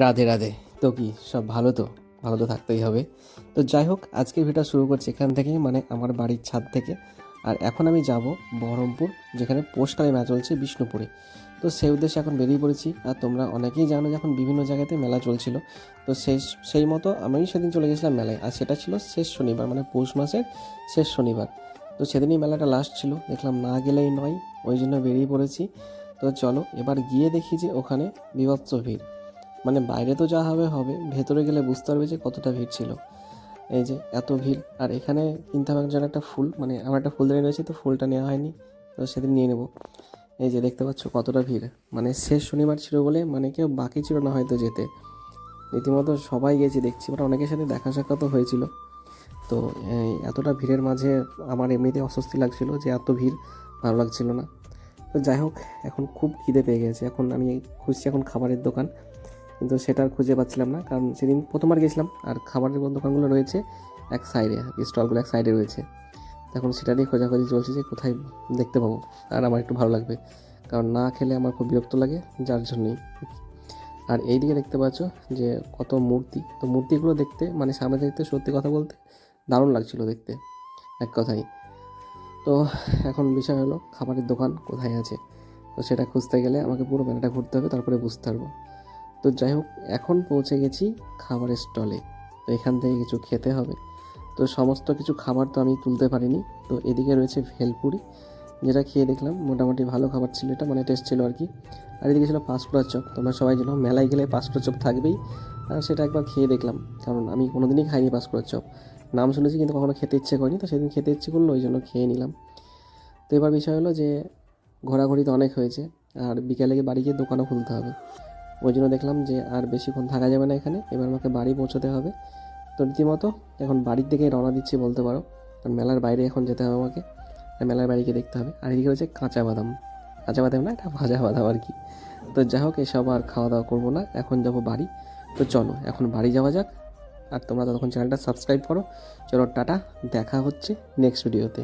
রাধে রাধে। তো কি সব ভালো? তো ভালো তো থাকতেই হবে। তো যাই হোক, আজকে ভিডিওটা শুরু করছি এখান থেকেই, মানে আমার বাড়ির ছাদ থেকে। আর এখন আমি যাব বহরমপুর, যেখানে পৌষকালী মেলা চলছে বিষ্ণুপুরে। তো সেই উদ্দেশ্যে এখন বেরিয়ে পড়েছি। আর তোমরা অনেকেই জানো যে এখন বিভিন্ন জায়গাতে মেলা চলছিল। তো সেই মতো আমি সেদিন চলে গেছিলাম মেলায়, আর সেটা ছিল শেষ শনিবার, মানে পৌষ মাসের শেষ শনিবার। তো সেদিনই মেলাটা লাস্ট ছিল, দেখলাম না গেলেই নয়, ওই জন্য বেরিয়ে পড়েছি। তো চলো এবার গিয়ে দেখি যে ওখানে বীভৎস ভিড়। মানে বাইরে তো যা হবে হবে, ভেতরে গেলে বুঝতে পারবে যে কতটা ভিড় ছিল। এই যে এত ভিড়। আর এখানে কিনতে হবে একজন একটা ফুল, মানে আমার একটা ফুলদানি রয়েছে, তো ফুলটা নেওয়া হয়নি, তো সেদিন নিয়ে নেব। এই যে দেখতে পাচ্ছ কতটা ভিড়, মানে শেষ শনিবার ছিল বলে মানে কেউ বাকি ছিল না হয়তো যেতে। রীতিমতো সবাই গেছি দেখছি, ওটা অনেকের সাথে দেখা সাক্ষাৎও হয়েছিল। তো এতটা ভিড়ের মাঝে আমার এমনিতে অস্বস্তি লাগছিল, যে এত ভিড় ভালো লাগছিল না। তো যাই হোক, এখন খুব খিদে পেয়ে গেছে, এখন আমি খুঁজছি এখন খাবারের দোকান, কিন্তু সেটা আর খুঁজে পাচ্ছিলাম না, কারণ সেদিন প্রথমবার গেছিলাম। আর খাবারের দোকানগুলো রয়েছে এক সাইডে, স্টলগুলো এক সাইডে রয়েছে। এখন সেটা নিয়ে খোঁজাখুঁজি চলছে যে কোথায় দেখতে পাবো আর আমার একটু ভালো লাগবে, কারণ না খেলে আমার খুব বিরক্ত লাগে, যার জন্যই। আর এইদিকে দেখতে পাচ্ছ যে কত মূর্তি, তো মূর্তিগুলো দেখতে মানে সামনে দেখতে সত্যি কথা বলতে দারুণ লাগছিল দেখতে, এক কথায়। তো এখন বিষয় হলো খাবারের দোকান কোথায় আছে, তো সেটা খুঁজতে গেলে আমাকে পুরো মেলাটা ঘুরতে হবে, তারপরে বুঝতে পারবো। তো যাই হোক, এখন পৌঁছে গেছি খাবারের স্টলে। তো এখান থেকে কিছু খেতে হবে। তো সমস্ত কিছু খাবার তো আমি তুলতে পারিনি। তো এদিকে রয়েছে ভেলপুরি, যেটা খেয়ে দেখলাম মোটামুটি ভালো খাবার ছিল, এটা মানে টেস্ট ছিল আর কি। আর এদিকে ছিল পাঁচফোড়ার চপ। তোমরা সবাই জানো মেলায় গেলে পাঁচফোড়ার চপ থাকবেই, আর সেটা একবার খেয়ে দেখলাম, কারণ আমি কোনোদিনই খাইনি পাঁচফোড়ার চপ। নাম শুনেছি কিন্তু কখনো খেতে ইচ্ছে করিনি, তো সেদিন খেতে ইচ্ছে করলো, ওই জন্য খেয়ে নিলাম। তো এবার বিষয় হলো যে ঘোরাঘুরি তো অনেক হয়েছে, আর বিকেলে গিয়ে বাড়ি গিয়ে দোকানও খুলতে হবে। ওই জন্য দেখলাম যে আর বেশিক্ষণ থাকা যাবে না এখানে, এবার আমাকে বাড়ি পৌঁছতে হবে। তো রীতিমতো এখন বাড়ির দিকেই রওনা দিচ্ছি বলতে পারো, কারণ মেলার বাইরে এখন যেতে হবে আমাকে, আর মেলার বাইরে গিয়ে দেখতে হবে। আর এদিকে রয়েছে কাঁচা বাদাম, কাঁচা বাদাম না, এটা ভাজা বাদাম আর কি। তো যাই হোক, এসব আর খাওয়া দাওয়া করবো না, এখন যাবো বাড়ি। তো চলো এখন বাড়ি যাওয়া যাক। আর তোমরা ততক্ষণ চ্যানেলটা সাবস্ক্রাইব করো। চলো টাটা, দেখা হচ্ছে নেক্সট ভিডিওতে।